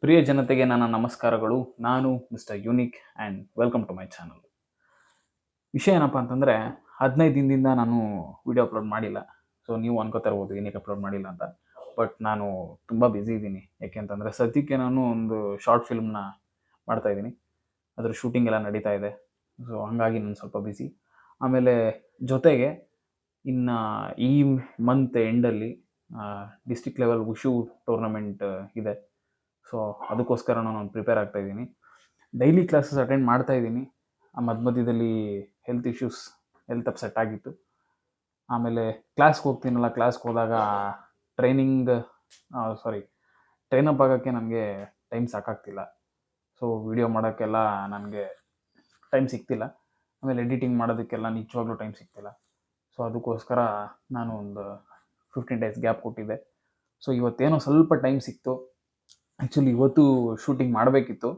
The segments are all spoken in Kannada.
ಪ್ರಿಯ ಜನತೆಗೆ ನನ್ನ ನಮಸ್ಕಾರಗಳು. ನಾನು Mister Unique and welcome to my channel. ವಿಷಯ ಏನಪ್ಪ ಅಂತಂದರೆ, 15 ದಿನದಿಂದ ನಾನು ವಿಡಿಯೋ ಅಪ್ಲೋಡ್ ಮಾಡಿಲ್ಲ. ಸೊ ನೀವು ಅನ್ಕೋತಾ ಇರ್ಬೋದು ಏನಕ್ಕೆ ಅಪ್ಲೋಡ್ ಮಾಡಿಲ್ಲ ಅಂತ. ಬಟ್ ನಾನು ತುಂಬ ಬ್ಯುಸಿ ಇದ್ದೀನಿ. ಯಾಕೆ ಅಂತಂದರೆ ಸದ್ಯಕ್ಕೆ ನಾನು ಒಂದು ಶಾರ್ಟ್ ಫಿಲ್ಮ್ನ ಮಾಡ್ತಾಯಿದ್ದೀನಿ. ಅದರ ಶೂಟಿಂಗ್ ಎಲ್ಲ ನಡೀತಾ ಇದೆ. ಸೊ ಹಾಗಾಗಿ ನಾನು ಸ್ವಲ್ಪ ಬ್ಯುಸಿ. ಆಮೇಲೆ ಜೊತೆಗೆ ಇನ್ನು ಈ ಮಂತ್ ಎಂಡಲ್ಲಿ ಡಿಸ್ಟ್ರಿಕ್ಟ್ ಲೆವೆಲ್ ವುಶು ಟೂರ್ನಮೆಂಟ್ ಇದೆ. ಸೊ ಅದಕ್ಕೋಸ್ಕರ ನಾನು ಪ್ರಿಪೇರ್ ಆಗ್ತಾಯಿದ್ದೀನಿ. ಡೈಲಿ ಕ್ಲಾಸಸ್ ಅಟೆಂಡ್ ಮಾಡ್ತಾಯಿದ್ದೀನಿ. ಮಧ್ಯದಲ್ಲಿ ಹೆಲ್ತ್ ಅಪ್ಸೆಟ್ ಆಗಿತ್ತು. ಆಮೇಲೆ ಕ್ಲಾಸ್ಗೆ ಹೋಗ್ತೀನಲ್ಲ, ಕ್ಲಾಸ್ಗೆ ಹೋದಾಗ ಟ್ರೈನಪ್ ಆಗೋಕ್ಕೆ ನನಗೆ ಟೈಮ್ ಸಾಕಾಗ್ತಿಲ್ಲ. ಸೊ ವಿಡಿಯೋ ಮಾಡೋಕ್ಕೆಲ್ಲ ನನಗೆ ಟೈಮ್ ಸಿಗ್ತಿಲ್ಲ. ಆಮೇಲೆ ಎಡಿಟಿಂಗ್ ಮಾಡೋದಕ್ಕೆಲ್ಲ ನಿಜವಾಗ್ಲೂ ಟೈಮ್ ಸಿಗ್ತಿಲ್ಲ. ಸೊ ಅದಕ್ಕೋಸ್ಕರ ನಾನು ಒಂದು 15 ಡೇಸ್ ಗ್ಯಾಪ್ ಕೊಟ್ಟಿದ್ದೆ. ಸೊ ಇವತ್ತೇನೋ ಸ್ವಲ್ಪ ಟೈಮ್ ಸಿಕ್ತು. ಆ್ಯಕ್ಚುಲಿ ಇವತ್ತು ಶೂಟಿಂಗ್ ಮಾಡಬೇಕಿತ್ತು.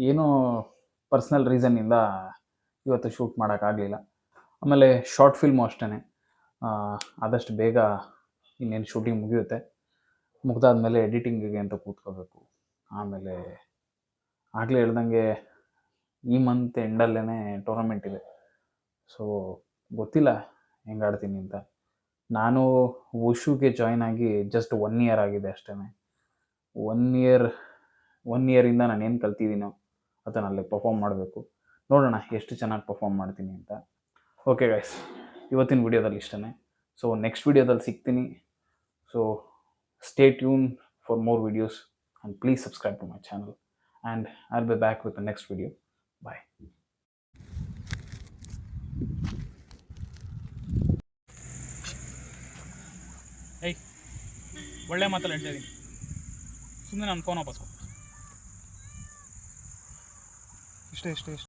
ಏನೋ ಪರ್ಸ್ನಲ್ ರೀಸನ್ನಿಂದ ಇವತ್ತು ಶೂಟ್ ಮಾಡೋಕ್ಕಾಗಲಿಲ್ಲ. ಆಮೇಲೆ ಶಾರ್ಟ್ ಫಿಲ್ಮು ಅಷ್ಟೇ. ಆದಷ್ಟು ಬೇಗ ಇನ್ನೇನು ಶೂಟಿಂಗ್ ಮುಗಿಯುತ್ತೆ. ಮುಗ್ದಾದ್ಮೇಲೆ ಎಡಿಟಿಂಗಿಗೆ ಅಂತ ಕೂತ್ಕೋಬೇಕು. ಆಮೇಲೆ ಆಗಲೇ ಹೇಳ್ದಂಗೆ ಈ ಮಂತ್ ಎಂಡಲ್ಲೇ ಟೂರ್ನಮೆಂಟ್ ಇದೆ. ಸೊ ಗೊತ್ತಿಲ್ಲ ಹೆಂಗೆ ಆಡ್ತೀನಿ ಅಂತ. ನಾನು ವುಶುಗೆ ಜಾಯ್ನ್ ಆಗಿ ಜಸ್ಟ್ 1 ಇಯರ್ ಆಗಿದೆ ಅಷ್ಟೇ. 1 ಇಯರಿಂದ ನಾನು ಏನು ಕಲ್ತಿದ್ದೀನೋ ಅದನ್ನು ಅಲ್ಲಿ ಪರ್ಫಾರ್ಮ್ ಮಾಡಬೇಕು. ನೋಡೋಣ ಎಷ್ಟು ಚೆನ್ನಾಗಿ ಪರ್ಫಾರ್ಮ್ ಮಾಡ್ತೀನಿ ಅಂತ. ಓಕೆ ಗೈಸ್, ಇವತ್ತಿನ ವಿಡಿಯೋದಲ್ಲಿ ಇಷ್ಟೇ. ಸೊ ನೆಕ್ಸ್ಟ್ ವಿಡಿಯೋದಲ್ಲಿ ಸಿಗ್ತೀನಿ. So stay tune for more videos and please subscribe to my channel and I will be back with the next video. Bye. ಒಳ್ಳೆ ಮಾತಲ್ಲ ಹೇಳ್ತಾ ಇದ್ದೀನಿ. ಸುಮ್ಮನೆ ನಾನು ಫೋನ್ ವಾಪಸ್ ಕೊಡು. ಇಷ್ಟೇ.